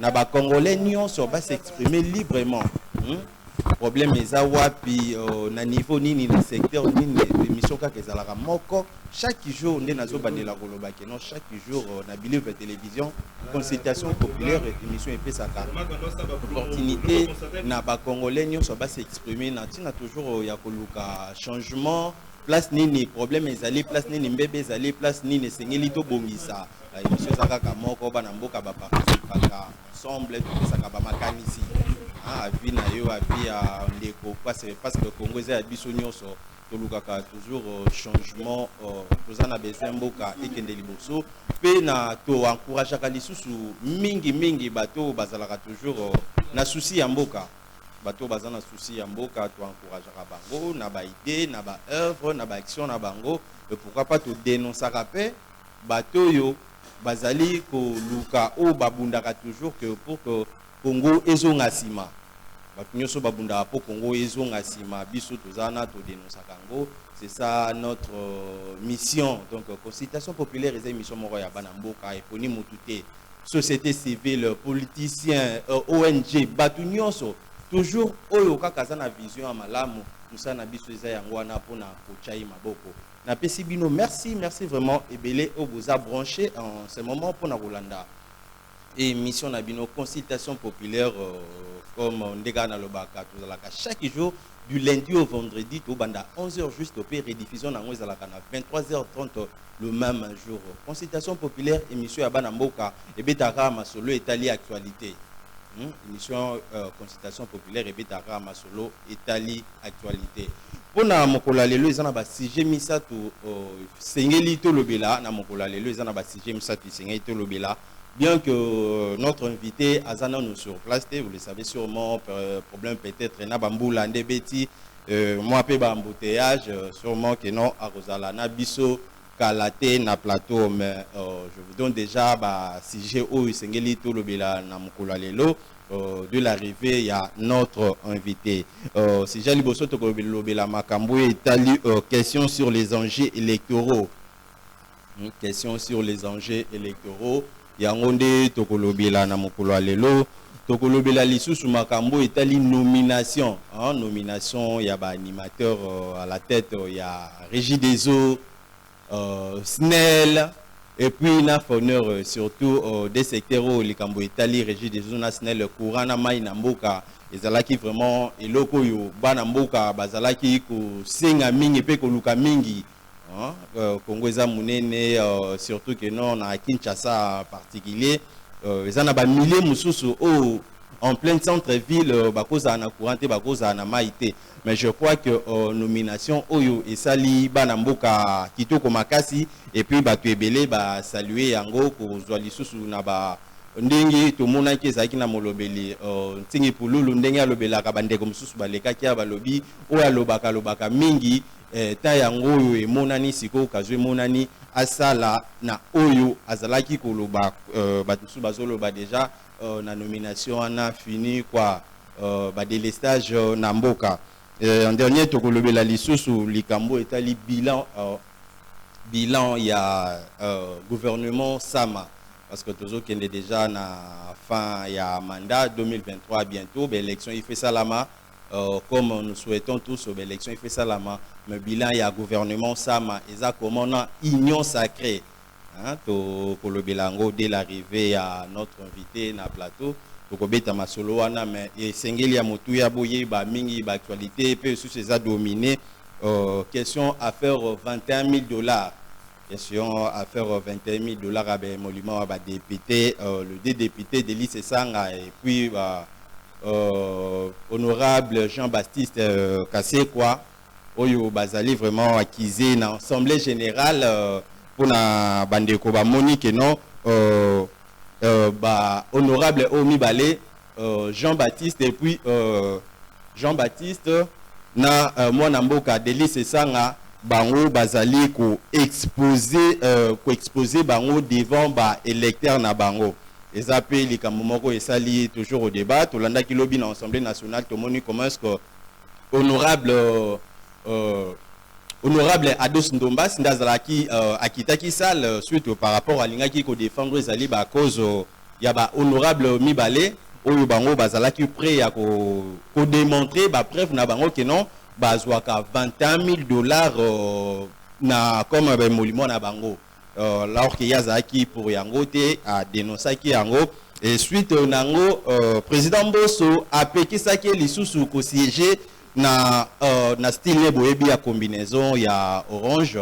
na ba Congolais nyonso ba s'exprimer librement. Problème eza wapi na niveau nini na secteur nini émission kaka ezalaka moko chaque jour nde nazo bandela koloba ke non chaque jour na Believe télévision consultation populaire émission epesaka opportunité na ba Congolais nyonso ba s'exprimer na tina toujours ya koluka changement place nini problème ezali place nini mbebe ezali place nini sengeli to bongisa émission za kaka moko bana mboka ba participaka ensemble topesaka ba makanisi avis na yo avis ya ndeko parce que Congo eza biso nyonso tolukaka toujours changement tozana besoin mboka ekende liboso pe na to encourageaka lisusu mingi bato bazalaka toujours na souci ya mboka bato bazana souci ya mboka to encourageaka bango na ba idée na ba œuvre na ba action na bango et pourquoi pas to dénoncer pe bato yo bazali ko luka o babundaka toujours que pour que Congo ezonga sima bato nyonso babundaka po Congo ezonga sima biso tozana to dénoncer kango c'est ça notre mission donc consultation populaire eza mission moko ya bana mboka eponi mutute société civile politiciens ONG bato nyonso toujours oyo kaka za na vision ya malamu musa na biso eza yango wana pona kochai maboko na pesi bino merci vraiment ebele o boza branché en ce moment pona Rolanda et mission na bino consultation populaire comme ndeka na lobaka tozalaka chaque jour du lundi au vendredi to banda 11h juste au pays rediffusion na ngozalaka na 23h30 le même jour consultation populaire émission ya bana mboka ebetaka masolo etali actualité émission consultation populaire ebetaka masolo etali actualité pona mokola lelo ezana ba sujet misato sengeli to lobela na mokola lelo ezana ba sujet misato sengeli to lobela. Bien que notre invité Azana nous sur place, vous le savez sûrement, problème peut-être na bamboula ndebeti, moi pe embouteillage, sûrement que non à Rosalana biso kalate na plateau, mais je vous donne déjà ba sujet o sengeli to lobela na mokola lelo. De l'arrivée, il y a notre invité. Si j'ai liboso to lobela makambo etali question sur les enjeux électoraux. Question sur les enjeux électoraux. Yangonde tokolobela na mokolo lelo tokolobela lisusu makambo etali nomination nomination ya ba animateur à la tête ya Régie des eaux SNEL et puis na honneur surtout des secteurs likambo etali Régie des eaux na SNEL courant na mai na mboka ezalaki vraiment eloko yo bana mboka bazalaki ko senga mingi pe ko luka mingi Congo eza munene surtout que non na Kinshasa en particulier ezana ba milliers mususu en plein centre-ville bakoza na courante bakoza na maité mais je crois que nomination oyo esali bana mboka kitoko makasi et puis batu ebele ba saluer yango ko zwa lisusu na ba ndenge to mona ki ezaki na molobeli ntingi pululu ndenge alobelaka bandeko mususu balekaki ya balobi oyo alobaka mingi ta yango oyo emonani siko kazwe monani asala na oyo azalaki koloba batusu bazoloba déjà na nomination wana fini quoi ba délestage na mboka en dernier tokolobela lisusu likambo etali bilan ya gouvernement Sama parce que toujours qu'il est déjà na fin ya mandat 2023 bientôt l'élection il fait salama comme nous souhaitons tous l'élection il fait salama mais bilan ya gouvernement Sama eza comment na union sacrée to kolobelango dès l'arrivée à notre invité na plateau to kobeta masolo wana mais esengeli ya motu ya boye ba mingi ba actualité pe sous ces a dominé question à faire $21,000 question à faire $21,000 à ben monument à député le député de l'I Sanga et puis honorable Jean-Baptiste Kasekwa oyo bazali vraiment acquisé dans l'assemblée générale pour na bandeko ba Monique non ba honorable Omi Balé Jean-Baptiste et puis Jean-Baptiste na mwana mboka de l'I Sanga bango bazali ko exposer bango devant ba électeurs na bango eza pe likambo moko esali toujours au débat tolanda ki lobi na Assemblée nationale tomoni comment est-ce que honorable Ados Ndomba sindazalaki akitaki salle suite par rapport à lingaki ko défendre ezali ba cause y a ba honorable mibale oyo bango bazalaki prêt à ko démontrer ba preuve na bango que non bazwaka $21,000 na comme ben molimo na bango alors que yazaki pour yango te a dénoncer ki yango et suite nango président Mbosso a pekisaki lisusu ko siéger na style boyebi ya combinaison ya orange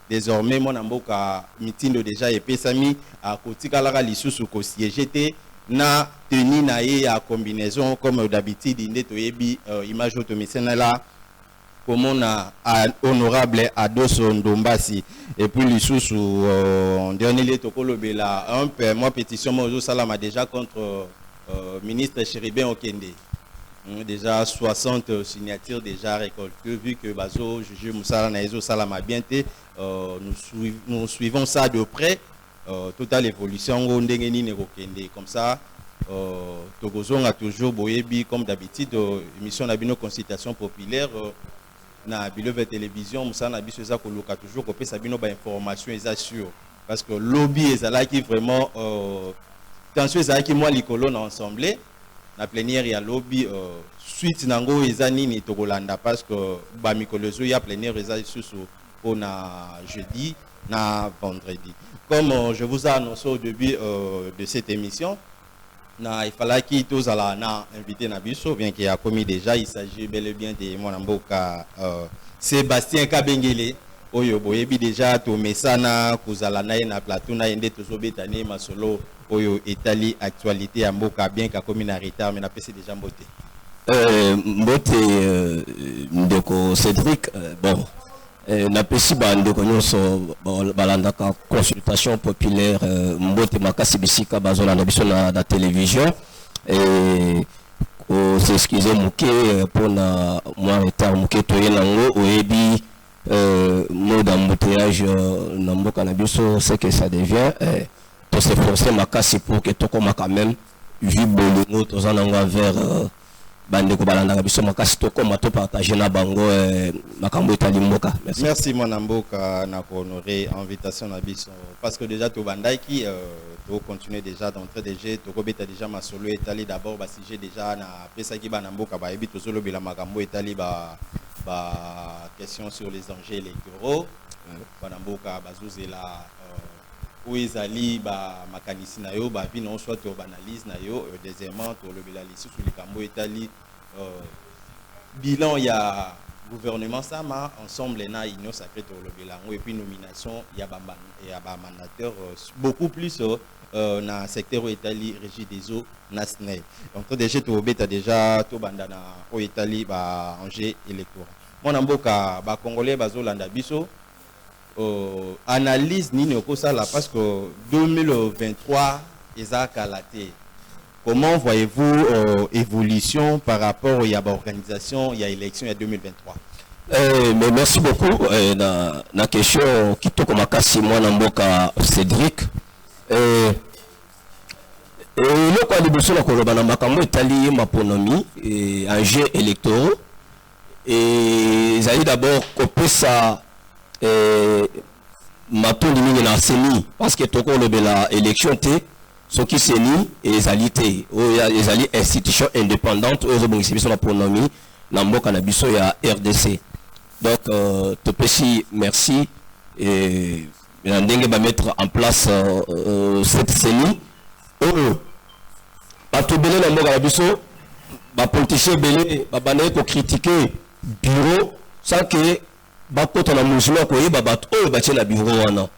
désormais mon amboka mitindo déjà epesami a kotikalaka lisusu ko siéger te na tenue na ye ya combinaison comme d'habitude inde toyebi image automatienne là comme on a honorable Adosso Ndombasi et puis lisusu en dernier lieu tokolobela un peu moi pétition mozo salama déjà contre ministre Chéribin Okende. Déjà 60 signatures déjà récoltées vu que bazo juge Moussala Naezo Salama bienté nous suivons ça de près totale évolution ndengeni nekokende comme ça Togozong a toujours boyebi comme d'habitude émission na bino consultation populaire na bilove télévision Moussala na biso za koluka toujours ko pesa bino ba information eza sûr parce que lobby ezalaki vraiment tension ezalaki moi likolo na ensemble la plénière ya lobby suite nango ezani ni tokolanda parce que ba mikolozo ya plénière eza susu on a jeudi na vendredi comme je vous ai annoncé au début de cette émission na il fallait qu'il tous à la na invité na biso bien qu'il a commis déjà il s'agit bel et bien de mon amboka Sébastien Kabengele oyo boyebi déjà to mesana kozala na na plateau na ende tozobetane masolo oyo etali actualité ya mboka bien ka komi na retard mais na pesi déjà mbote ndeko Cédric bon na pesi ba ndeko nyonso balandaka consultation populaire mbote makasi bisika bazola na biso na télévision et s'excuser muke pour na moi retard muke toyelango oyebi mot d'embouteillage na mboka na biso c'est que ça devient pour s'efforcer makasi pour que tokoma quand même vu bolingo tozananga vers bandeko balanda biso makasi tokoma to partager na bango makambo etali mboka. Merci mon amboka na ko honorer invitation na biso parce que déjà to bandaki to continuer déjà d'entrer déjà to kobeta déjà masolo etali d'abord ba sujet déjà na pesa ki ba mboka ba ebi tozolo bila makambo etali ba question sur les enjeux électoraux banamboka bazuzela où ezali ba makanisi na yo ba vi non soit to banalise na yo deuxièmement to lobela li sur les kambo etali bilan ya gouvernement sama ensemble na union sacrée to lobela et puis nomination ya ba mandateur beaucoup plus na secteur etali régie des eaux nationale donc déjà to beta déjà to bandana o etali ba enjeux électoraux mon amboka ba congolais bazolanda biso analyse nini okosala parce que 2023 eza kalaté comment voyez-vous évolution par rapport à l'organisation il y a élection il y a 2023 mais merci beaucoup na question kitoko makasi mwana mboka Cédric le quoi liboso na koloba na makambo etali maponomi enjeux électoraux et ezali d'abord kopesa matondi mingi na seni parce que toko lobela élection te soki seni ezali te ezali institution indépendante ozo bongisi biso na ponomi na mboka na biso ya RDC donc topesi merci et ndenge ba mettre en place cette seni bato belé na mboka na biso ba politicien belé ba banaye ko critiquer bureau sans que bakota na musulman ko yeba bato oyo batie na bureau wana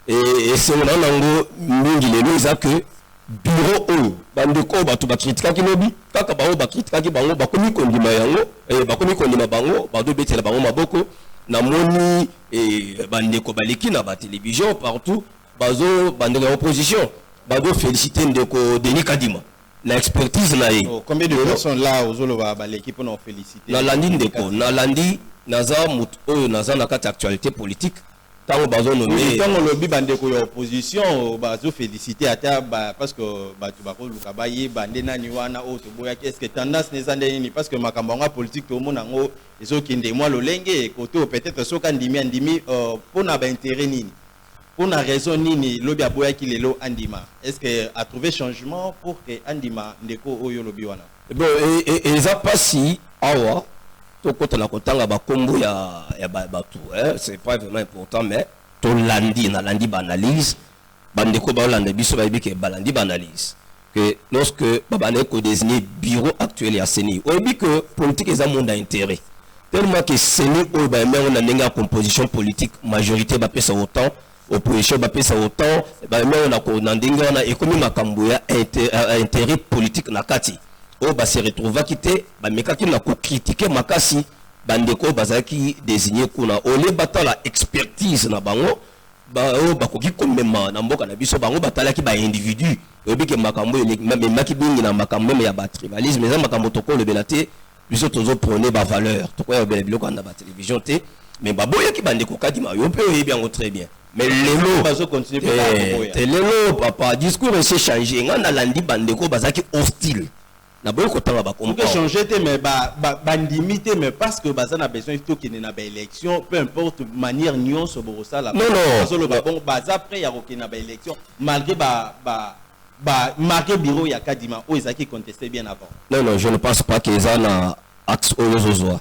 et c'est on nango mingi lelo za que bureau oyo bandeko bato ba critique ki lobi kaka ba ba critique ki bango bakomi kondima yango bakomi kondima bango bado betela bango maboko na moni bandeko baleki na ba télévision partout bazo bandeko opposition bado féliciter ndeko Denis Kadima la expertise na ye combien de personnes là aux ba l'équipe on féliciter na landi ndeko na landi naza mut oyo naza na kati actualité politique tango bazo nommé tango lobby bandeko ya opposition bazo féliciter ata parce que batu bako luka baye bande nani wana o to boya est-ce que tendance neza ndeni parce que makambo nga politique to mona ngo ezokende moi lolenge koto peut-être soka ndimi pona ba intérêt nini pour une raison nini lobi aboya ki lelo andima. Est-ce que a trouvé changement pour que andima ndeko oyo lobi wana? Bon, et ça passe si awa to kota la kotanga ba kombo ya batu, hein, c'est pas vraiment important, mais to landi na landi banalise bandeko ba landi biso ba bike balandi banalise que lorsque babane ko désigner bureau actuel ya CENI on dit que politique est un monde d'intérêt tellement que CENI o ba même on a une composition politique majorité ba pesa autant opposition ba pesa autant ba même on a ko ndinga na économie makambo ya intérêt politique na kati o ba se retrouva kité ba mekaki na ko critiquer makasi bandeko bazaki désigner kuna ole batala expertise na bango ba o ba koki komema na mboka na biso bango batalaki ba individu obike makambo mais maki bingi na makambo ya ba tribalisme mais makambo toko le belate biso tozo prôner ba valeur toko ya bele biloko na ba télévision te mais ba boyaki bandeko kadima yo pe oyebi yango très bien mais lelo bazo continuer pa lelo papa discours essaie changer ngana landi bandeko bazaki hostile na boyo kotanga ba comprendre changer te mais ba limiter mais parce que baza na besoin tout qui na ba élection peu importe manière nion so borosa la non solo ba bon baza après ya roki na ba élection malgré ba marqué bureau ya kadima o ezaki contesté bien avant. Non je ne pense pas que ça na axe oyozozoa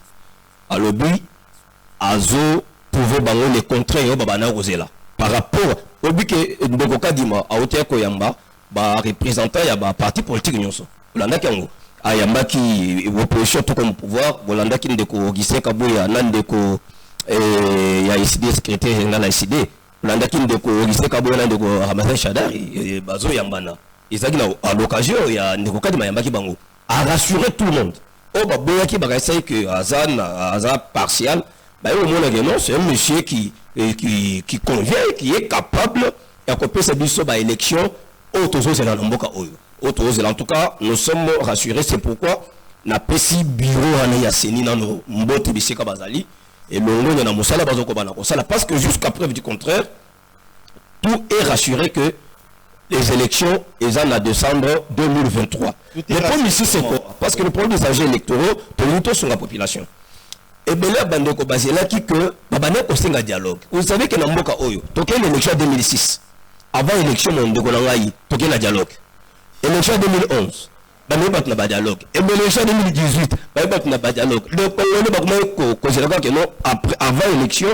à lobby azo pouvait bango les contraire yo babana rozela par rapport au but que ndoko kadima a otia ko yamba ba représentant ya ba parti politique nyonso Bolanda Kango ayamba ki opposition tout comme pouvoir Bolanda ki ndeko Gisé Kabuya nandeko ya ICD secrétaire général ICD Bolanda ki ndeko Gisé Kabuya nandeko Ramazan Shadari bazo yambana ezaki na à l'occasion ya ndeko kadima yamba ki bango a rassurer tout le monde o ba boya ki ba essayer que azan partial bah au moins non c'est un monsieur qui convient qui est capable de couper sa biso ba élection autozo c'est la mboka oyo. En tout cas, nous sommes rassurés, c'est pourquoi na pesi bureau à CENI dans nos mbote biseka bazali et l'ongo na musala bazoko bana ko sala parce que jusqu'à preuve du contraire tout est rassuré que les élections sont en décembre 2023. Le problème ici c'est quoi? Parce que le problème des agents électoraux tout sur la population. Et bien là bandeko bazela qui que babane ko senga dialogue. Vous savez que na mboka oyo toké l'élection 2006 avant l'élection mondeko na ngai toké la dialogue. Élection 2011, il y a un dialogue. Et l'élection 2018, il y a un dialogue. Donc, avant l'élection,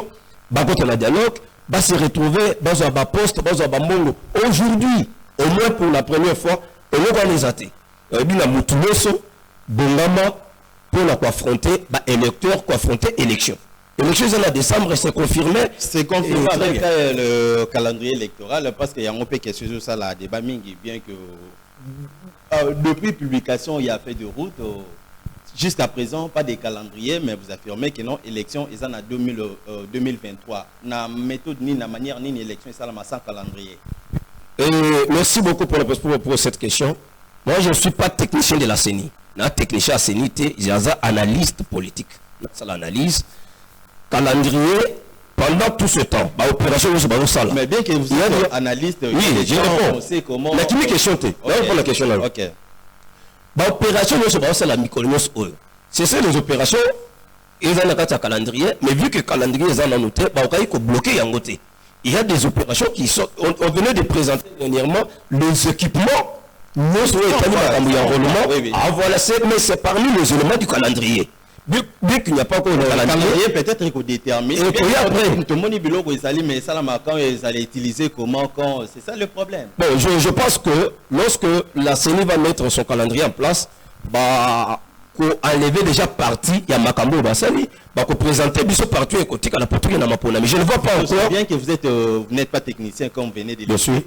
il y a un dialogue, il se retrouver dans un poste, dans un monde. Aujourd'hui, au moins pour la première fois, on va les athées. Il y a un moutuloso, Bongama, pour affronter l'électeur, pour affronter l'élection. L'élection est en décembre, c'est confirmé. C'est confirmé avec le calendrier électoral, parce qu'il y a un peu question sur ça, là, débat mingi, bien que. Depuis publication, il y a fait de route. Jusqu'à présent, pas de calendrier, mais vous affirmez que non, élection est en 2023. Na méthode ni na manière ni élection est en sans calendrier. Merci beaucoup pour cette question. Moi, je ne suis pas technicien de la CENI. Un technicien à CENI, j'ai un analyste politique. C'est l'analyse. Calendrier. Pendant tout ce temps, l'opération est mais bien que vous êtes analyste, oui, je réponds. On sait comment. Mais qui me question la question là. Ok. L'opération c'est la micronios oil. C'est ça les opérations. Ils ont un calendrier, mais vu que le calendrier est noté, il faut bloquer Yangote. Il y a des opérations qui sont. On venait de présenter dernièrement les équipements. Nous sommes voilà, mais c'est parmi les éléments du calendrier. Bien qu'il n'y a pas encore de calendrier, peut-être qu'il faut déterminer. Et puis après, tout le monde dit mais ça quand ils allaient utiliser comment, quand, c'est ça le problème. Bon, je pense que lorsque la CENI va mettre son calendrier en place, pour enlever déjà parti, il y a Makambo Basali, pour présenter biso partout et côté à la portugais dans ma pona. Mais je ne vois pas encore. Bien que vous n'êtes pas technicien comme vous venez de le dire. Bien sûr.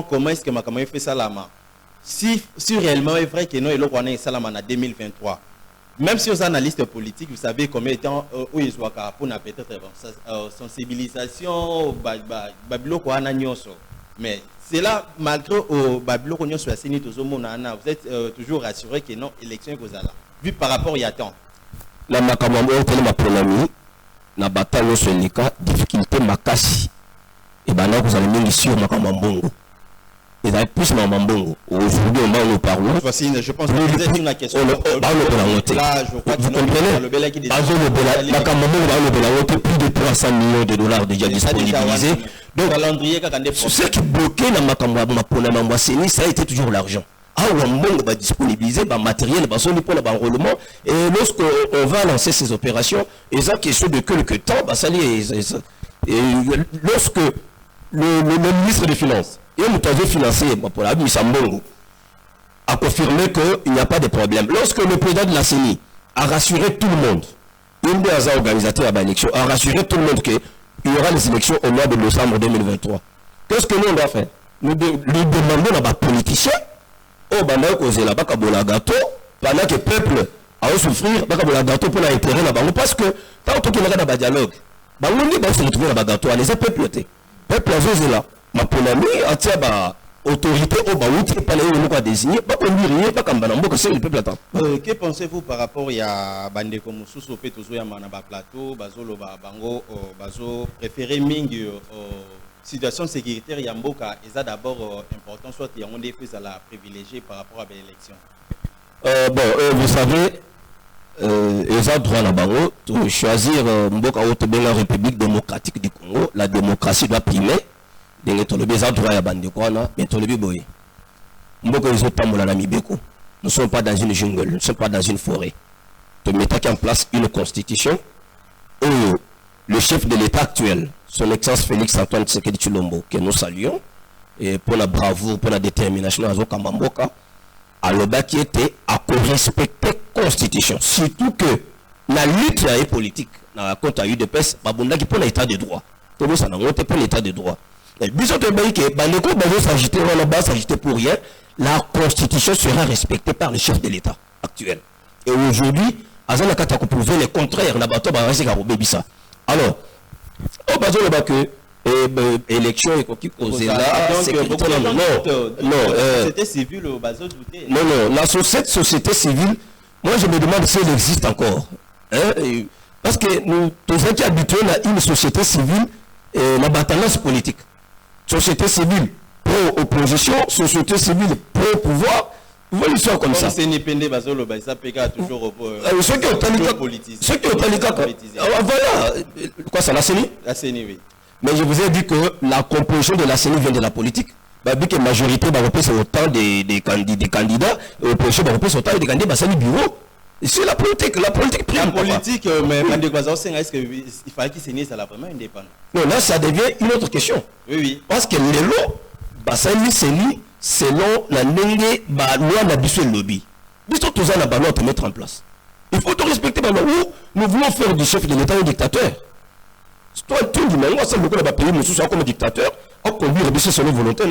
Comment est-ce que Makambo fait ça là-bas? Si réellement est vrai que non, il y a Salam en 2023, même si aux analystes politiques, vous savez combien de temps où ils sont pour peut-être sensibilisation, mais c'est là, malgré au Babylon, vous êtes toujours rassuré que non, élection est là. Vu par rapport à temps. La Makambo est ma première na bataille sur les cas, difficulté makasi. Et ben là, vous allez me sur Makambo. ils avaient plus dans Mambongo. Aujourd'hui, nous parlons. Voici, je pense que vous êtes une question. Là, je crois que vous comprenez. Plus de 300 millions de dollars déjà disponibilisés. Donc, ce qui bloquait la Makamwa Seni, ça a été toujours l'argent. On va disponibiliser le matériel, l'enrôlement. Et lorsqu'on va lancer ces opérations, et ça, question de quelques temps, lorsque le ministre des Finances et le financier pour la Sambongo a confirmé qu'il n'y a pas de problème. Lorsque le président de la CENI a rassuré tout le monde, une des organisateurs de l'élection a rassuré tout le monde qu'il y aura les élections au mois de décembre 2023. Qu'est-ce que nous on doit faire? Nous demandons à nos politiciens au bandai causer la bakabola gâteau pendant que le peuple a souffrir bakabola gâteau pour l'intérêt là-bas. Parce que tant qu'il y a un dialogue, on va se retrouver là-bas gâteau. Les peuples peuple a là. Ma polami a tia ba autorité au baouti pas les nous désigner pas qu'on lui rien pas comme banambo que c'est le peuple attend. Que pensez-vous par rapport à bande comme sous opé toujours ya manaba plateau bazolo bango bazo préféré mingi situation sécuritaire yamboka et ça d'abord important soit il y a des choses à la privilégier par rapport à l'élection. Vous savez ils ont droit là-bas de choisir mboka haute la République démocratique du Congo. La démocratie doit primer. Ils ont droit à bande kwana mais to le biboy. Mboka ils ont tambola na mibeko. Nous ne sommes pas dans une jungle, nous ne sommes pas dans une forêt. Nous mettons en place une constitution où le chef de l'État actuel, son Excellence Félix Antoine Tshisekedi Tshilombo, que nous saluons, et pour la bravoure, pour la détermination, à l'oba qui était à respecter la constitution. Surtout que la lutte est politique, dans la compte à UDPS, qui pour l'état de droit. Tout ça n'a pas pour l'état de droit. Et bisous de Baïké, s'agiter pour rien, la constitution sera respectée par le chef de l'État actuel. Et aujourd'hui, Azana Kata prouver le contraire, la bateau va rester à Bébissa. Alors, au bas de que élection et qui causait là, c'était civil au bas de non, cette société civile, moi je me demande si elle existe encore. Parce que nous, tous qui habitués à une société civile, la bataille politique. Société civile pro-opposition, société civile pro-pouvoir, vous voyez l'histoire comme ça. C'est indépendant, ça peut toujours ceux qui ont voilà, quoi ça, la CENI? La CENI, oui. Mais je vous ai dit que la composition de la CENI vient de la politique. Vu que la majorité va repasser autant des candidats, l'opposition va repasser autant des candidats, c'est le bureau. C'est la politique prime. La politique, mais est-ce qu'il fallait qu'il signe ça là vraiment indépendant? Non, là ça devient une autre question. Oui. Parce que les lots, selon la loi d'habitude le lobby. Nous sommes tous à la loi pour mettre en place. Il faut tout respecter la loi. Nous voulons faire du chef de l'État un dictateur. Toi, tout le monde, ça beaucoup de pays, nous sommes comme dictateur, on conduit selon volonté.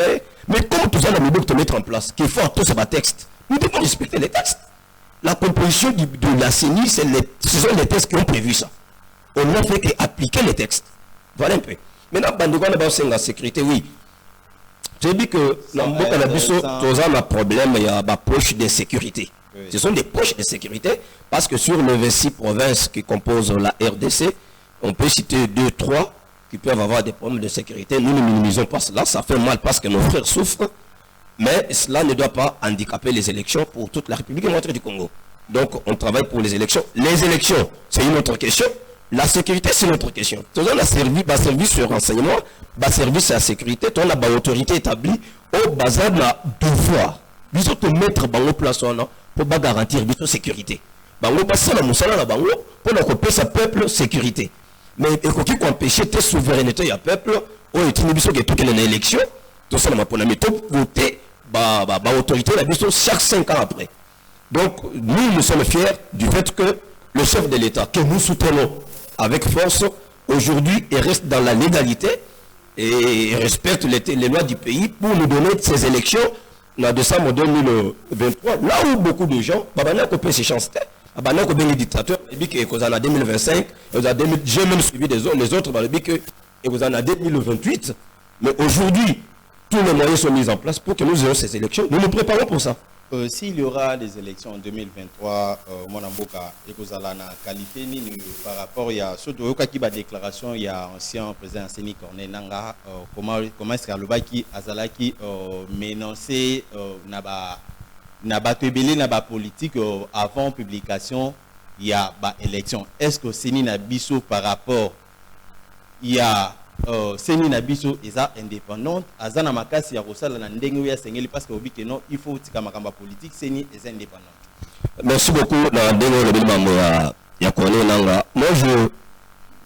Mais comme tout ça, nous devons te mettre en place, qu'il faut tous ces textes. Nous devons respecter les textes. La composition de la CENI, ce sont les textes qui ont prévu ça. On n'a fait qu'appliquer les textes. Voilà un peu. Maintenant, la sécurité, oui. J'ai dit que dans le problème, il y a des poches de sécurité. Ce sont des poches de sécurité parce que sur les 26 provinces qui composent la RDC, on peut citer 2, 3 qui peuvent avoir des problèmes de sécurité. Nous ne minimisons pas cela, ça fait mal parce que nos frères souffrent. Mais cela ne doit pas handicaper les élections pour toute la République démocratique du Congo. Donc, on travaille pour les élections. Les élections, c'est une autre question. La sécurité, c'est une autre question. Tout le monde a servi sur renseignement, service à la sécurité, tout le monde a autorité établie au bazar de devoir. Nous devons mettre en place pour garantir la sécurité. Pour sa peuple sécurité. Mais il faut empêcher la souveraineté du peuple, ou une élection, tout ça, pour voter autorité chaque 5 ans après. Donc, nous sommes fiers du fait que le chef de l'État, que nous soutenons avec force, aujourd'hui, il reste dans la légalité et respecte les lois du pays pour nous donner ces élections en décembre 2023. Là où beaucoup de gens, ces chances, les dictateurs, et qu'on en a 2025, j'ai même suivi les autres, et vous en a 2028. Mais aujourd'hui, tous les moyens sont mis en place pour que nous ayons ces élections. Nous nous préparons pour ça. S'il y aura des élections en 2023, mon amboka et Kozalana qualité ni par rapport il y a surtout qui va déclaration il y a ancien président Seni Corneille Nanga comment est-ce que le baki azalaki menacé naba tebele naba politique avant publication il y a élection. Est-ce que Seni Nabiso par rapport il y a Seni Nabiso est indépendante azana makasi ya kosala na ndenge ya sengeli parce que obi que non il faut tika makamba politique Seni est indépendante. Merci beaucoup na ndenge le bilmamo ya Corneille Nanga. Moi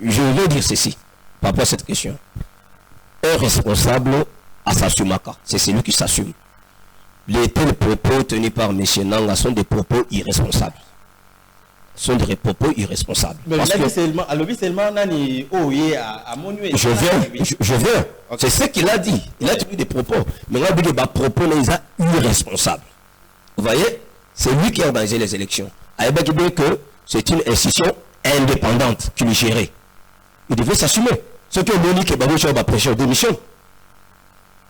je veux dire ceci par rapport à cette question. Un responsable à s'assumaka, c'est celui qui s'assume. Les tels propos tenus par M. Nanga sont des propos irresponsables. Sont des propos irresponsables. Mais parce que seulement, nani à je viens. Okay. C'est ce qu'il a dit. Il a tenu des propos. Mais là, il a propos irresponsables. Vous voyez, c'est lui qui a organisé les élections. Il dit que c'est une institution indépendante qui le gérait. Il devait s'assumer. Ce que Monique Baboucha va prêcher en démission.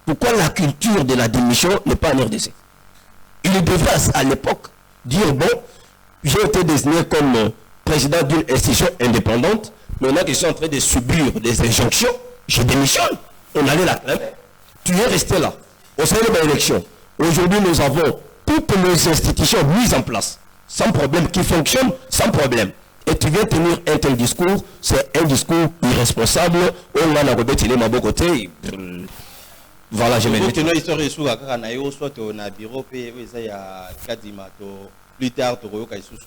Pourquoi la culture de la démission n'est pas en RDC? Il devait à l'époque dire bon, j'ai été désigné comme président d'une institution indépendante. Maintenant que je suis en train de subir des injonctions, je démissionne. On allait la clamer. Tu es resté là. Au sein de l'élection. Aujourd'hui, nous avons toutes nos institutions mises en place. Sans problème, qui fonctionnent sans problème. Et tu viens tenir un tel discours, c'est un discours irresponsable. On a rebêté les mains côté. Voilà, je vais dire.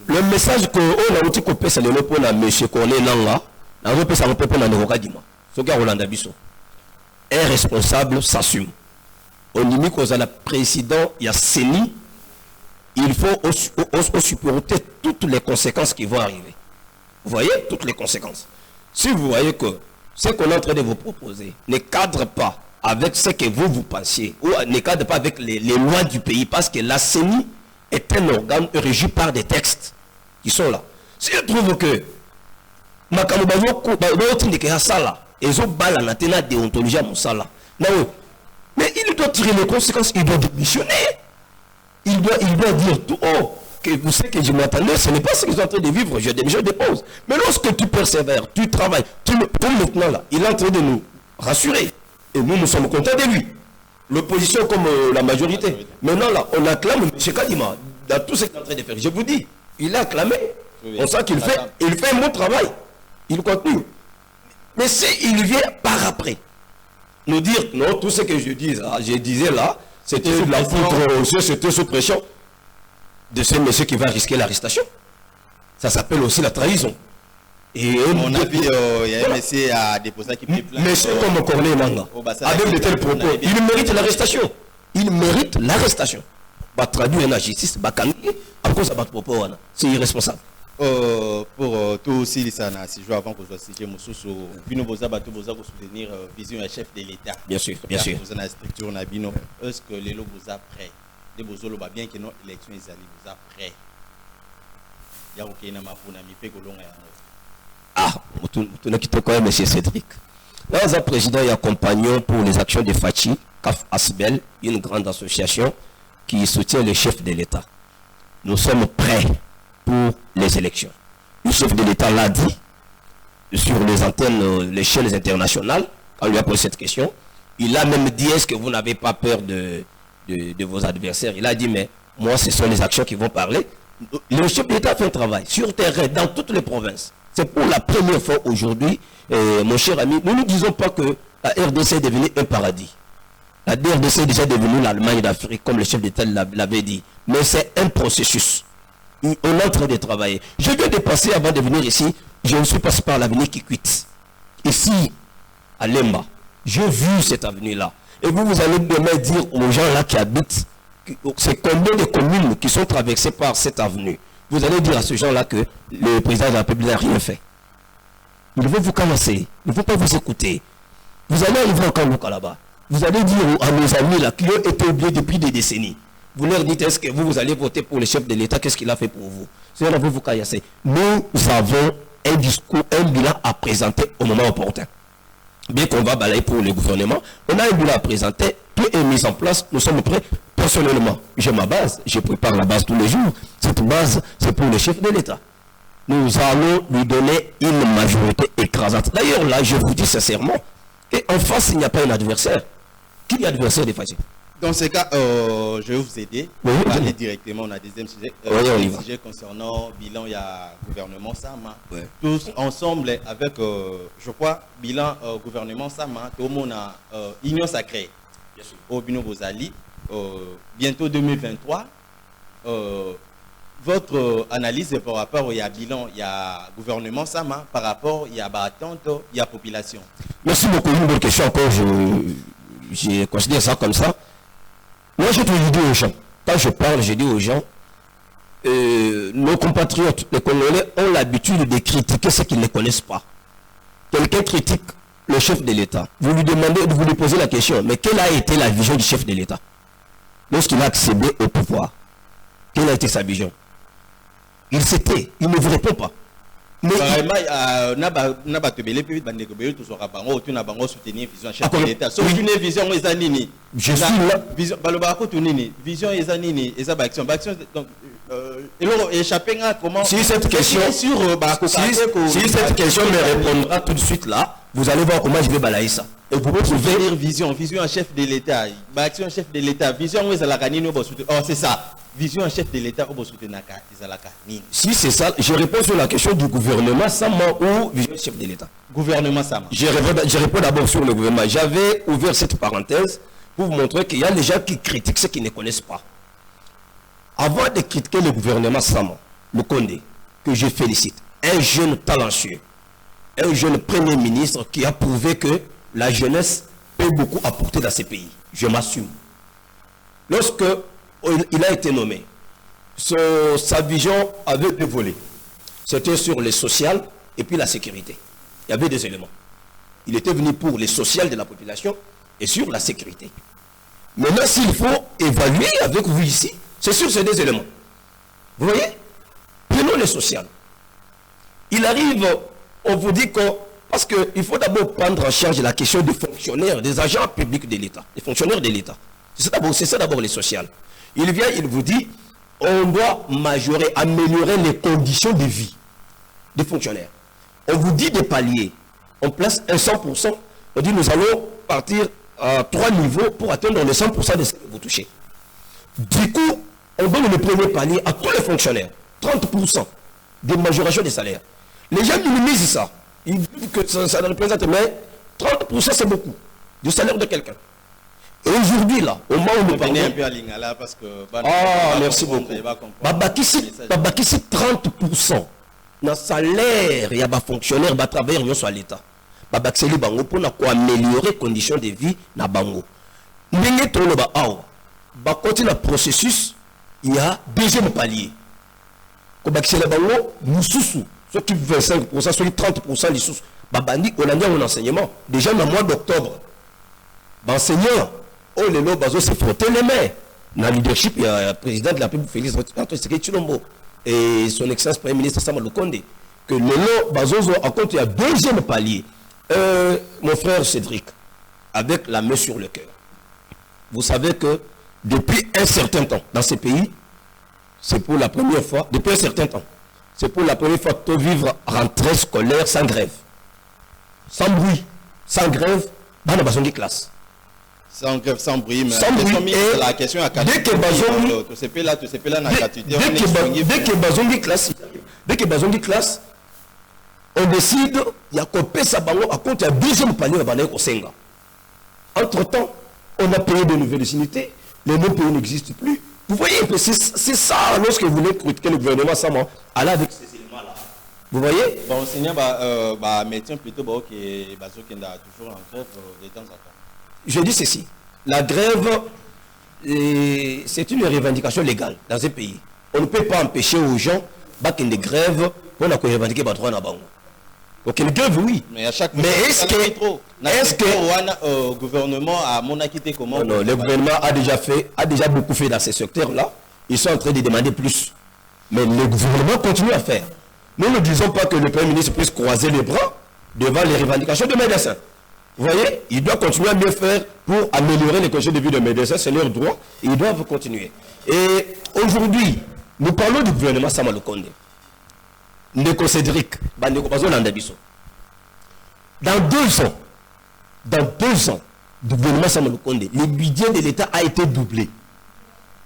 Le message que on a outil coupé c'est le pour la monsieur Corneille Nanga, on a repé ça un peu pour la Nokadima. Ce gars Rolanda Bisso. Un responsable s'assume. On dit que la président il y a Seni, il faut supporter toutes les conséquences qui vont arriver. Vous voyez toutes les conséquences. Si vous voyez que ce qu'on est en train de vous proposer ne cadre pas avec ce que vous pensiez, ou ne cadre pas avec les lois du pays, parce que la CENI est un organe régi par des textes qui sont là. Si je trouve que mais il doit tirer les conséquences, il doit démissionner. Il doit dire tout haut que vous savez que je m'attendais, ce n'est pas ce qu'ils sont en train de vivre, je dépose. Mais lorsque tu persévères, tu travailles, comme maintenant là, il est en train de nous rassurer. Et nous sommes contents de lui. L'opposition comme la majorité. Maintenant là, on acclame M. Kadima dans tout ce qu'il est en train de faire. Je vous dis, il a acclamé. Oui, on sent qu'il fait un bon travail. Il continue. Mais s'il vient par après, nous dire, non, tout ce que je disais là, c'était de la poudre, c'était sous pression de ce monsieur qui va risquer l'arrestation. Ça s'appelle aussi la trahison. Et on a vu, il y a un monsieur à déposer qui plaît. Monsieur comme Corneille Nanga, avec de tels propos, il mérite l'arrestation. Il mérite l'arrestation. Va traduire la justice, va calmer, à cause de votre propos, c'est irresponsable. Pour tout aussi, ça n'a si je avant que je sois Moussou, Bino Boza Bato Boza pour soutenir vision à chef de l'État. Bien sûr, bien sûr. Vous avez la structure Nabino. Est-ce que les lots vous a prêt? Les Bozolo va bien que nos élections ils allaient vous a prêt. Il y a aucun nama pour n'ami fait que l'on est. Ah, tu n'as quitté quand même, M. Cédric. Là, un président et accompagnant pour les actions de Fachi, CAF Asbel, une grande association qui soutient le chef de l'État. Nous sommes prêts pour les élections. Le chef de l'État l'a dit sur les antennes, les chaînes internationales, quand on lui a posé cette question. Il a même dit, est-ce que vous n'avez pas peur de vos adversaires? Il a dit, mais moi, ce sont les actions qui vont parler. Le chef de l'État fait un travail sur terrain dans toutes les provinces. C'est pour la première fois aujourd'hui, mon cher ami, nous ne disons pas que la RDC est devenue un paradis. La RDC est déjà devenue l'Allemagne d'Afrique, comme le chef d'État l'avait dit. Mais c'est un processus. On est en train de travailler. Je viens de passer avant de venir ici, je ne suis passé par l'avenue qui quitte. Ici, à Lemba, j'ai vu cette avenue-là. Et vous allez demain dire aux gens là qui habitent, c'est combien de communes qui sont traversées par cette avenue. Vous allez dire à ces gens-là que le président de la République n'a rien fait. Ils vont vous calasser. Ils ne vont pas vous écouter. Vous allez arriver en Kanouka là-bas. Vous allez dire à nos amis là qui ont été oubliés depuis des décennies. Vous leur dites, est-ce que vous allez voter pour le chef de l'État? Qu'est-ce qu'il a fait pour vous? C'est là vous calasser. Nous avons un discours, un bilan à présenter au moment opportun. bien qu'on va balayer pour le gouvernement, on a un bilan à présenter, tout est mis en place, nous sommes prêts. Personnellement, j'ai ma base, je prépare la base tous les jours. Cette base, c'est pour le chef de l'État. Nous allons lui donner une majorité écrasante. D'ailleurs, là, je vous dis sincèrement, qu'en face, il n'y a pas un adversaire. Qui est l'adversaire des Fadji? Dans ce cas, je vais vous aider. Oui, On va aller directement au deuxième sujet. Oui, on y va. Sujet concernant bilan, il y a gouvernement Sama. Oui. Tous ensemble avec, je crois, bilan gouvernement Sama, tout le monde a union sacrée. Bien sûr. Au Bino Bozali, bientôt 2023. Votre analyse par rapport il y a bilan, il y a gouvernement Sama, par rapport il y a attente, il y a population. Merci beaucoup. Une bonne question encore. Je considère ça comme ça. Moi, j'ai toujours dit aux gens, quand je parle, je dis aux gens, nos compatriotes, les Congolais, ont l'habitude de critiquer ce qu'ils ne connaissent pas. Quelqu'un critique le chef de l'État. Vous lui demandez, vous lui posez la question, mais quelle a été la vision du chef de l'État lorsqu'il a accédé au pouvoir? Quelle a été sa vision? Il s'était, il ne vous répond pas. Mais soutenir vision chef de l'État. Sauf une vision Ezanini. Je suis là. Vision vision Ezanini, action. Donc, échapper à comment. Si cette question, si cette question me répondra tout de suite là, vous allez voir comment je vais balayer ça. Et vous pouvez dire vision en chef de l'État. Action chef de l'État. Vision Ezalakanini. Oh, c'est ça. Vision en chef de l'État au Bosutenaka, si c'est ça, je réponds sur la question du gouvernement Sama ou vision chef de l'État. Gouvernement Sama. Je réponds d'abord sur le gouvernement. J'avais ouvert cette parenthèse pour vous montrer qu'il y a des gens qui critiquent ce qu'ils ne connaissent pas. Avant de critiquer le gouvernement Sama, le Condé, que je félicite, un jeune talentueux, un jeune premier ministre qui a prouvé que la jeunesse peut beaucoup apporter dans ces pays. Je m'assume. Lorsque il a été nommé, sa vision avait deux volets. C'était sur le social et puis la sécurité. Il y avait des éléments. Il était venu pour le social de la population et sur la sécurité. Maintenant, s'il faut évaluer avec vous ici, c'est sur ces deux éléments. Vous voyez? Prenons le social. Il arrive, on vous dit que, parce qu'il faut d'abord prendre en charge la question des fonctionnaires, des agents publics de l'État, des fonctionnaires de l'État. C'est ça d'abord le social. Il vient, il vous dit, on doit majorer, améliorer les conditions de vie des fonctionnaires. On vous dit des paliers. On place un 100%. On dit, nous allons partir à 3 niveaux pour atteindre les 100% de ce que vous touchez. Du coup, on donne le premier palier à tous les fonctionnaires. 30% de majoration des salaires. Les gens minimisent ça. Ils disent que ça ne représente, mais 30% c'est beaucoup. Du salaire de quelqu'un. Et aujourd'hui, là, au moment où nous parlons... un peu à Lingala parce que... merci beaucoup. Babakisi 30% dans le salaire, il y a des fonctionnaires, des travailleurs sur l'État. Babakisi bango pour améliorer les conditions de vie na bango. Ndenge tolo ba awa. Ba continue le processus, il y a deuxième palier. Babakisi bango mususu, ceux qui 25%, ceux qui 30% les sous. Babandi on a un enseignement déjà dans le mois d'octobre. Enseignants oh les lots bazo se frotter les mains. Dans le leadership, il y a le président de la République, Félix Antoine Tshisekedi et son excellence Premier ministre Sama Lukonde. Que le lot bazo a compte, il y a deuxième palier. Mon frère Cédric, avec la main sur le cœur. Vous savez que depuis un certain temps, dans ces pays, c'est pour la première fois, depuis un certain temps, c'est pour la première fois de vivre rentrée scolaire sans grève. Sans bruit, sans grève, dans la basongi classe. Sans grève, sans bruit, mais sans bruit. La question à dès que basongi, dès que basongi classe, on décide, il y a coupé sa bango à compte, il y a deuxième palier à Banaï Kosenga. Entre-temps, on a payé de nouvelles unités, les nouveaux pays n'existent plus. Vous voyez, c'est ça, lorsque vous voulez critiquer le gouvernement Sama, aller avec ces éléments-là. Vous voyez? Bon, Seigneur, médecin plutôt que toujours en grève de temps en temps. Je dis ceci, la grève, c'est une revendication légale dans un pays. On ne peut pas empêcher aux gens de des grèves pour revendiquer les droits dans le bango. Donc une grève, oui. Mais à chaque mais est-ce que le gouvernement a monacité comment? Non, le gouvernement a déjà beaucoup fait dans ces secteurs-là. Ils sont en train de demander plus. Mais le gouvernement continue à faire. Nous ne disons pas que le Premier ministre puisse croiser les bras devant les revendications de médecins. Vous voyez, ils doivent continuer à mieux faire pour améliorer les conditions de vie de médecins, c'est leur droit, et ils doivent continuer. Et aujourd'hui, nous parlons du gouvernement Sama Lukonde. Ndeko Cédric, Bandeko Bazolanda Biso. Dans 2 ans, du gouvernement Sama Lukonde, le budget de l'État a été doublé.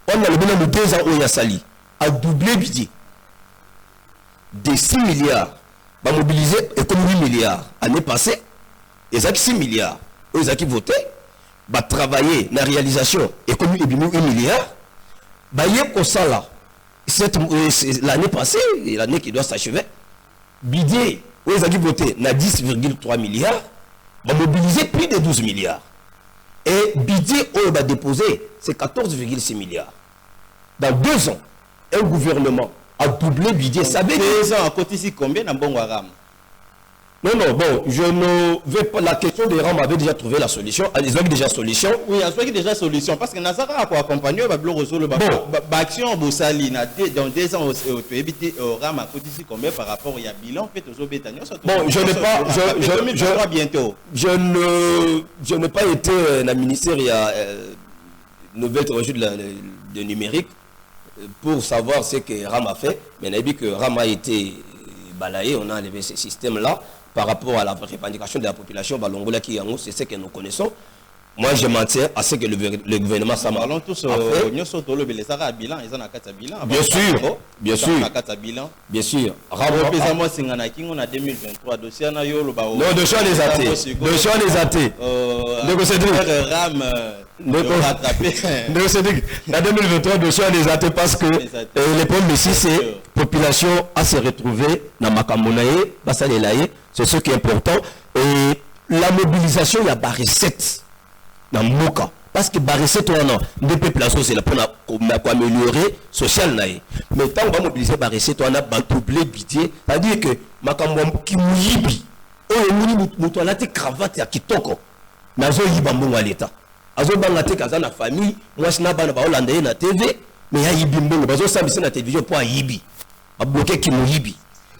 On a le bilan de 2 ans où il y a Sali, a doublé le budget. De 6 milliards, va mobiliser économie 8 milliards. L'année passée, ils ont 6 milliards. Ils ont voté, va travailler dans la réalisation économie 8 milliards. Bah, il y a comme ça là. L'année passée, l'année qui doit s'achever, budget, ils ont voté dans 10,3 milliards, va mobiliser plus de 12 milliards. Et budget où il va déposer, c'est 14,6 milliards. Dans 2 ans, un gouvernement a doublé le budget. Ça veut dire 2 ans à côté ici combien dans bon Ram? Non, bon, je ne vais pas. La question des RAM avait déjà trouvé la solution. Ils ont déjà la solution. Oui, il y a déjà solution. Parce que Nazara a accompagné l'action Boussali dans 2 ans au éviter RAM à côté ici combien par rapport au bilan fait aux Obétaniens. Bon, je n'ai pas. Bientôt. Je n'ai pas été dans le ministère, il y a nouvelle technologie de numérique pour savoir ce que RAM a fait. Mais on a dit que RAM a été balayé, on a enlevé ce système-là. Par rapport à la revendication de la population, c'est ce que nous connaissons. Moi, je m'en tiens à ce que le gouvernement Sama a fait. Bien sûr. Bien sûr. On a 2023 dossier. Non, dossier les athées. Dossier les athées. En 2023, dossier les athées parce que le problème ici, c'est population à se retrouver dans Makamonaye, Basalelaye. C'est ce qui est important. Et la mobilisation, il y a des recettes dans le Moka. Parce que les recettes, on a des populations, c'est pour améliorer le social. Mais tant qu'on va mobiliser les recettes, on a doublé le budget. C'est-à-dire que Makambo qui mouille, on a des cravates qui toquent. Nazo yibambo à l'État. Azo bangate kaza na famille, moi je n'ai pas de na TV, mais il y a yibimbo, bazo samisi na télévision pour yibi. Ba bloquer qui mouyibi.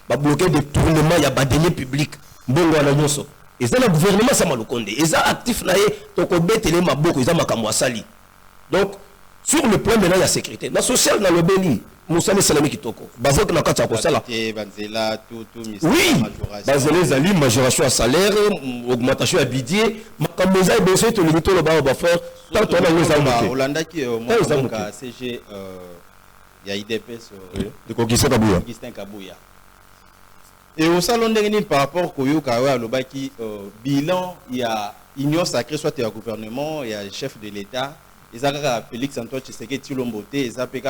Ba bloquer des tournements, il y a des deniers publics. Bongo na nyonso. Et ça le gouvernement Sama Lukonde. Et ça actif naé toko betele maboko, ils ont makambo asali. Donc sur le plan maintenant il y a sécurité. Dans social dans le Béni, Moussa Salami Kitoko. Bazok na kata ko sala. Oui. Bazele zali majoration à salaire, augmentation à budget, makambo za besoin to limito le ba faire tant on a les amours. Holanda qui CG il y a IDPS de Augustin Kabouya. Et au salon dernier par rapport au Yokawa Lobaki bilan il y a union sacrée soit au gouvernement, il y a le chef de l'État, ils ont Félix Antoine Tshisekedi Tshilombo ils ont PK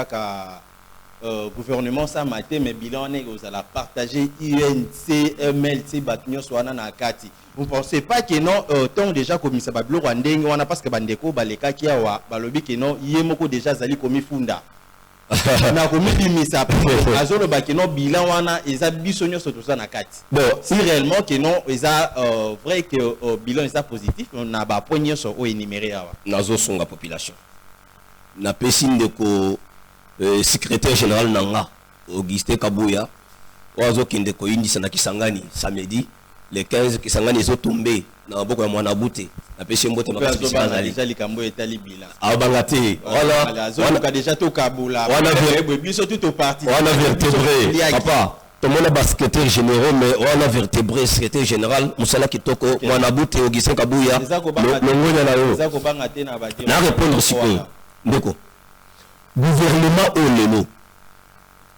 gouvernement ça maté mais bilan est aux la partager UNC MLC Batunion soit na kati. Vous pensez pas que non tant déjà comme ça bablo rwandeng wana parce que bandeko baleka ki awa balobi que non yemoko déjà zali komi funda. Na komi bimisa azolo ba que non bilan wana eza bisonyo surtout ça na kati. Bon, si réellement que non eza vrai que bilan est positif on a ba poigné sur o énuméré awa. Nazo songa population. Na pesine de ko secrétaire général Nanga, Augustin Kabouya, Oazo Kinde Koindi Kisangani, samedi, les 15 Kisangani sont tombés dans beaucoup de Mwanabouté. La pêche mbote ma déjà les Kambo et Talibila. Ah Bangate, voilà. On a déjà tout Kaboula. On a tout au parti. On a vertébré. Papa, tout le monde a secrétaire général, mais on a vertébré secrétaire général. Moussala Kitoko, Mwanabouté, Augustin Kabouya. Na répondre si peu. Ndeko. Gouvernement au Léno.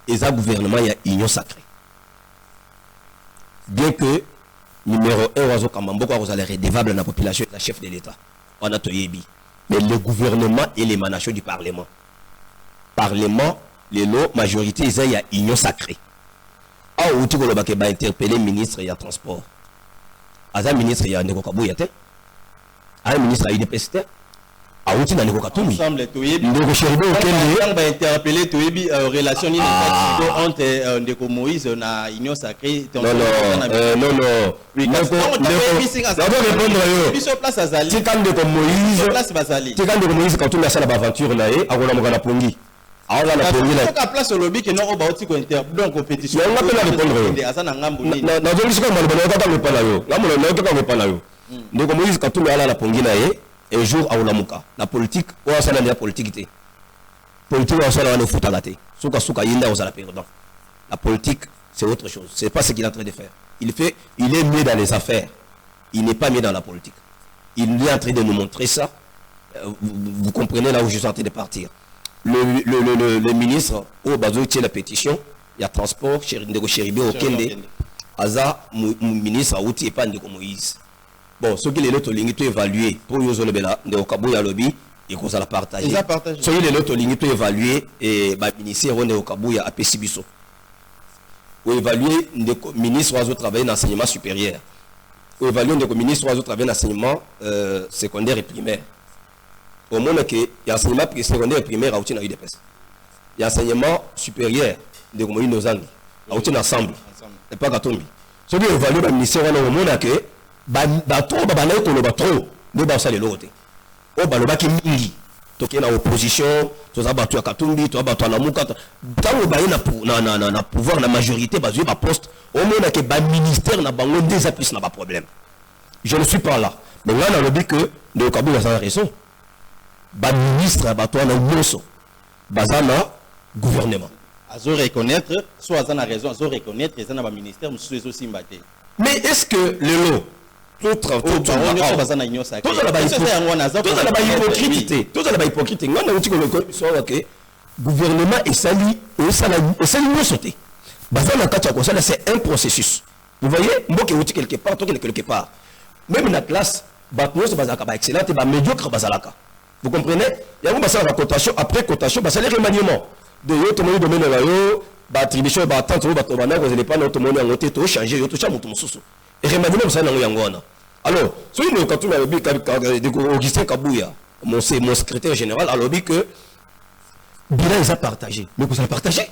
Et ça, gouvernement, il y a union sacrée. Bien que, numéro 1, Oazo Kamamboko, vous allez redevable dans la population, la chef de l'État. On a Toyebi. Mais le gouvernement et l'émanation du Parlement. Parlement, les lots, majorité, il y a union sacrée. Ah, où tu vas interpeller le ministre, il y a transport. Ah, le ministre, il y a Ndeko Kabouyate. Ah, le ministre, il y a IDPST. Ensemble, on va interpeller relation entre Ndeko Moïse na union sacrée. Non. Moïse quand on a ça l'aventure là et on a pongi. Alors la pongi là. La place au lobby que non on va aussi donc compétition. On va pas répondre. Non, je ne sais pas moi pas là yo. Là mon pas là yo. ndeko Moïse Katumbi ala la pongina ye un jour à Olamuka la politique ou à la politique politique ou à la foot gâté souka yinda aux ala perdant la politique c'est autre chose c'est pas ce qu'il est en train de faire il est mieux dans les affaires il n'est pas mieux dans la politique il est en train de nous montrer ça vous comprenez là où je suis en train de partir le ministre au bazo tient la pétition il y a transport chez Ndeko Cheribe au Kende Aza ministre outil et pas Ndeko Moïse bon ce qu'il est l'autre ligne to évaluer pour yo zolobela Ndeko Kabuya lobby et qu'on ça la partager ce qu'il est l'autre ligne to évaluer et ba ministère Ndeko Kabuya a pesibiso ou évaluer Ndeko ministre oiseau travailler dans l'enseignement supérieur ou évaluer Ndeko ministre oiseau travailler dans l'enseignement secondaire et primaire au monde que il y a enseignement secondaire et primaire à outil na UDPS il y a enseignement supérieur de Moïse Nozangi à outil ensemble et pas Katumbi ce qui évalue le ministère au monde que trop babanaï ko loba trop ne ba ça le lote o ba loba ki mingi to ke na opposition to za batu ya Katumbi to batu na muka tango ba na pouvoir na majorité ba ba poste au monde que ba ministère na bango déjà plus na ba problème je ne suis pas là mais là on a dit que de Kabuya ça a raison ba ministre ba to na nyoso bazana gouvernement azo reconnaître soit ça a raison azo reconnaître et ça na ba ministère monsieur aussi mbaté mais est-ce que le lot tout la hypocrite gouvernement et sali sauté c'est un processus vous voyez mboke outi quelque part même la classe excellent et médiocre vous comprenez il y a une cotation après cotation c'est le remaniement de l'autre domaine attribution attente vous n'allez pas notre monde en changer et remaniement ça n'a alors si nous quand on a Augustin Kabuya mon secrétaire général a dit que bilan ils a partagé mais vous allez partager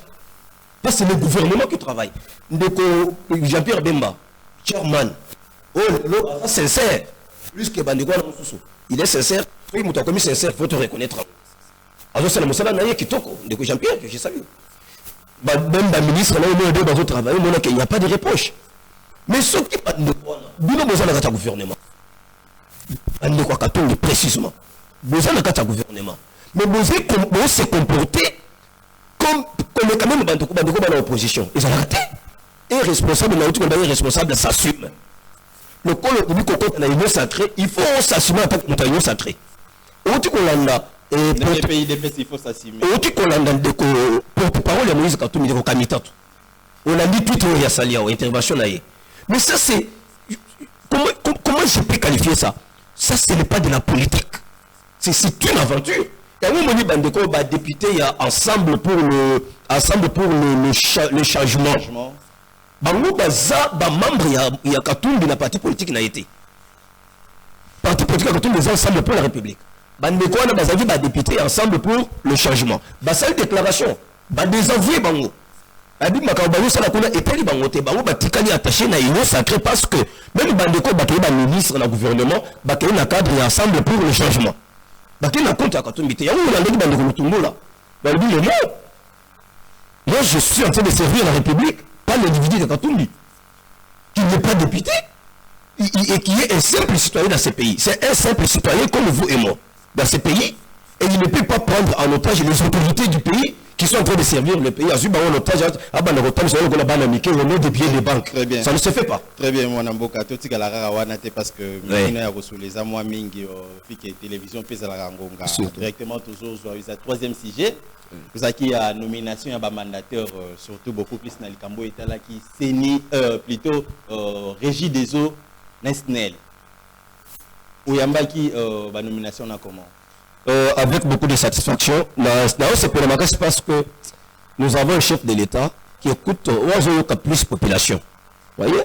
parce que c'est le gouvernement qui travaille Jean-Pierre Bemba chairman sincère plus que Bandeko il est sincère il est comme sincère faut te reconnaître alors c'est le monsala naïe qui toque de Jean-Pierre que j'ai salué même le ministre là il travaille il n'y a pas de reproche mais ce qui pas de bino besoin de gouvernement ande quoi Katumbi précisément besoin de gouvernement mais besoin se comporter comme quand même bandeko dans l'opposition ils ont raté et responsable na outil qu'on responsable s'assume le col du coco na union sacrée il faut s'assumer en tant que union sacrée outil qu'on landa et dans les pays des il faut s'assumer outil qu'on landa de porte-parole de Moïse Katumbi de Kamitato on a dit tout il y a salia intervention là. Mais ça, c'est... Comment je peux qualifier ça? Ça, ce n'est pas de la politique. C'est une aventure. Il y a un moment où les députés il y a ensemble pour le changement. Bango baza ba membre il y a Katumbi na parti politique n'a été. Parti politique Katumbi les ensemble pour la République. Bandeko na bazavi ba députés ensemble pour le changement. Ba seule déclaration, ba désavouer bango. Abi makabayo sala kuna eteli bangote bango batikali attaché na union sacrée parce que même bandeko bakeli ba ministre na gouvernement bakeli na cadre et ensemble pour le changement bakeli na compte à Katumbi te yango na ndeki bandeko mutumbola balobi le mot moi je suis en train de servir la République pas l'individu de Katumbi qui n'est pas député et qui est un simple citoyen dans ce pays c'est un simple citoyen comme vous et moi dans ce pays et il ne peut pas prendre en otage les autorités du pays qui sont en train de servir le pays. Azuba en otage, au nom des billets des banques. Très bien. Ça ne se fait pas. Très bien, mon amboka. Tout ce que la rawanate parce que nous avons reçu les amours mingi fi télévision puis la rangonga directement toujours sur le troisième sujet. Vous avez qui a nomination à mandataire surtout beaucoup plus dans le Cambo et là qui séni plutôt régie des eaux nationales. Ouyamba qui la nomination na comment? Avec beaucoup de satisfaction. C'est pour le magasin parce que nous avons un chef de l'État qui écoute plus de population. Vous voyez?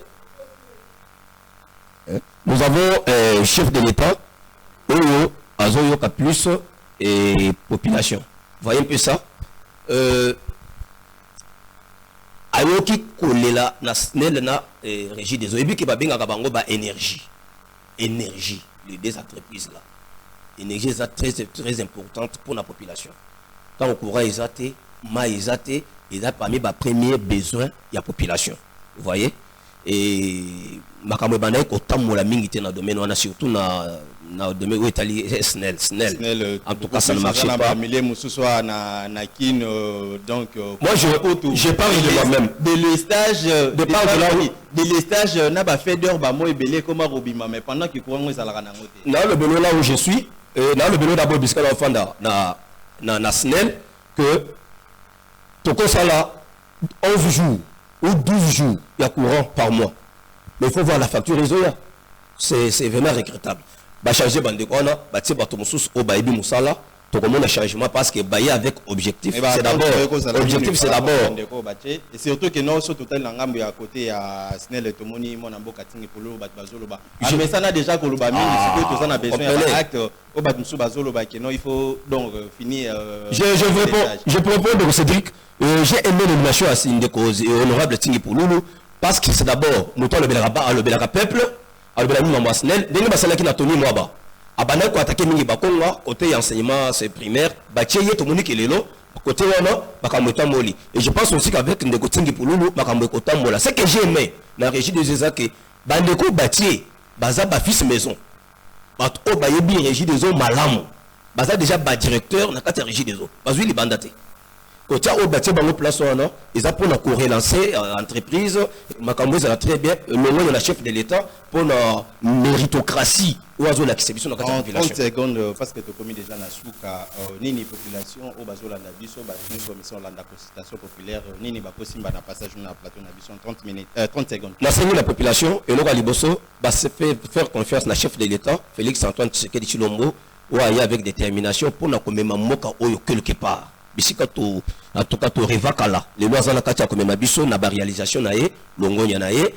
Nous avons un chef de l'État qui a plus de population. Vous voyez un peu ça? Ayoki kolela na snel na régie des eaux. Et puis qui va bien avoir énergie. Énergie. Les deux entreprises là. L'énergie est très importante pour la population. Quand on courant les athées, ils ont parmi les premiers besoins de la population. Vous voyez? et makambo banaye ko tamola mingi te na domaine wana surtout na domaine où Italie Snell en tout cas ça ne marche pas donc moi je parle de moi-même de l'estage de les stages n'a pas fait d'heure ba moi belé comme robima mais pendant que courant ils allent ranango te dans le bélo là où je suis dans le bélo d'abord bisca la fanda na Snell que toko sala 11 jours ou 12 jours il y a courant par mois mais il faut voir la facture réseau là c'est vraiment regrettable ba changer bande ko na ba ti bato mususu o ba ibi musala to comment un changement parce que bailler avec objectif c'est d'abord objectif c'est d'abord et surtout que non sur total ngambo ya côté ya Snell et Tomoni mon amboka tingi polo ba bazolo ba mais ça n'a déjà ko loba mingi c'est que tout ça a besoin d'un acte o ba mususu bazolo ba que non il faut donc finir je propose donc Cédric j'ai aimé l'élimination à Sindeko honorable tingi polulu parce que c'est d'abord moto le belaka peuple alors bien nous en Snell dès que basala qui na Tony Mwaba abana ko attaquer mingi bakonga côté enseignement c'est primaire ba tieye to monique lelo côté wana bakamweta moli et je pense aussi qu'avec ndeko tingi pululu bakamwe kota mola c'est que j'ai aimé na régie de Zezake bandeko batier baza ba fils maison bat o ba yebi régie des eaux malamu baza déjà ba directeur na kati régie des eaux bazui li bandate côté au bâti bango place wana ils a pour la relancer entreprise makambo ça très bien le nom de la chef de l'état pour la méritocratie ou azo la exhibition dans la population 30 secondes parce que tu commis déjà na souka nini population au bazo la biso ba commission la consultation populaire nini ba possible na passage na plateau na biso 30 minutes 30 secondes la seigneur la population et le liboso ba se faire confiance na chef de l'état Félix Antoine Tshisekedi Tshilombo ou aller avec détermination pour na komema moka oyo quelque part bisika to en tout cas to revakala les lois za la kati ya komema biso na ba réalisation na ye longonya na ye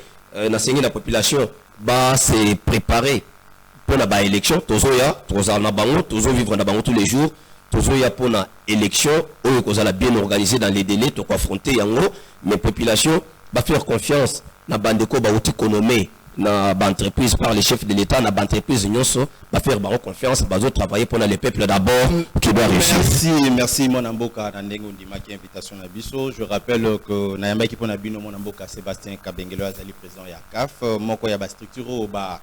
na sengi la population ba se préparer pour la ba élection tozoya toza na bango tozo vivre na bango tous les jours tozoya pour na élection oyo kozala bien organisé dans les délais to confronter yango mais population ba faire confiance na bandeko ba outi économie na entreprise par les chefs de l'état na entreprise nyonso va faire confiance va travailler pour les peuples d'abord qui doit réussir. Merci mon amboka na ndengo ndima qui invitation na biso. Je rappelle que na yamba qui pona bino mon amboka Sébastien Kabengelo azali président ya CAF moko ya ba structure ba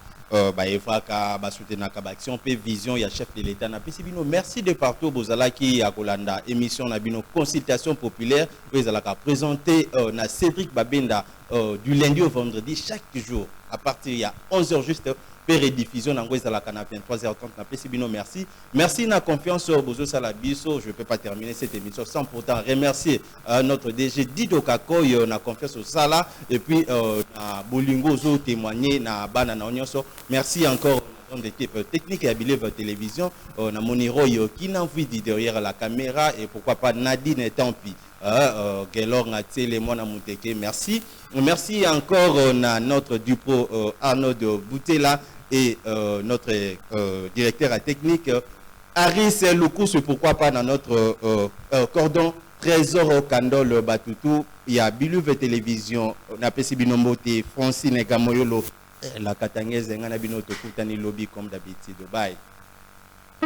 efaka ba soutenaka ba action pe vision ya chef de l'état na bino. Merci de partout bozala qui ya kolanda émission na bino consultation populaire ezalaka présenter na Cédric Babenda du lundi au vendredi chaque jour à partir il y a 11h juste rediffusion dans la 23h30 na Pesibino. Merci na confiance au Bozo Salabiso. Je ne peux pas terminer cette émission sans pourtant remercier notre DG Dido Kakoy na confiance au Sala et puis na Bolingo zo témoigner na bana na onyoso. Merci encore d'équipe technique et à Believe Télévision na Moniro qui n'envie derrière la caméra et pourquoi pas Nadine Tampi. Gelor Natele Mona Mouteke, merci. Merci encore à notre Dupro Arnaud de Boutela et notre directeur à technique Aris Loukous, pourquoi pas dans notre cordon Trésor Kandol Batutu. Il y a Believe Télévision, on a Pessi Binombote, Francine Gamoyolo, la Katangese, Ngana Binoto Koutani Lobby comme d'habitude. Bye.